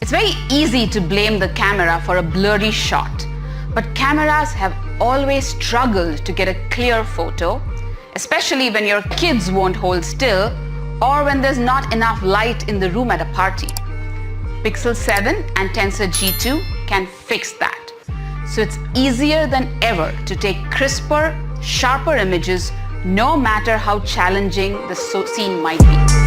It's very easy to blame the camera for a blurry shot, but cameras have always struggled to get a clear photo, especially when your kids won't hold still or when there's not enough light in the room at a party. Pixel 7 and Tensor G2 can fix that. So it's easier than ever to take crisper, sharper images no matter how challenging the scene might be.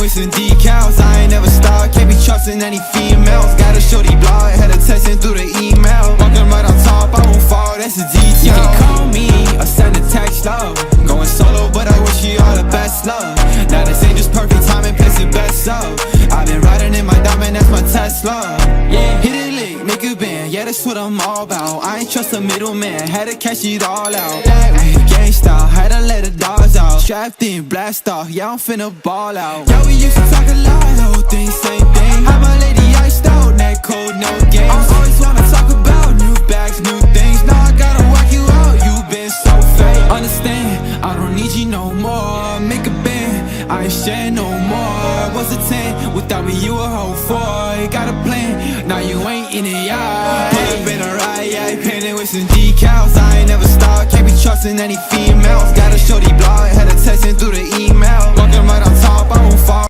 Some decals, I ain't never stopped, can't be trusting any females. Got a shorty blog, had her texting through the email. Walking right on top, I won't fall, that's a detail. You can call me or send a text, love. Going solo, but I wish you all the best, love. Now this ain't just perfect timing, place it best, so I've been riding in my diamond, that's my Tesla. Yeah, hit it lick, make a band, yeah, that's what I'm all about. I ain't trust a middleman, had to cash it all out. That way, gang style, had to let the dogs out. Strapped in, blast off, yeah, I'm finna ball out. Yeah, we used to talk a lot, whole thing, same thing. Had my lady iced out, neck cold, no games. I always wanna talk about new bags, new things. Now I gotta work you out, you been so fake. Understand, I don't need you no more. Make a band, I ain't share no more. What's a 10? Without me, you a whole 4. Got a plan, now you ain't in it, yeah. Pull up in a ride, yeah, painted with some decals. I ain't never stopped, can't be trusting any females. Got a shorty blog, had her texting through the email. Walking right on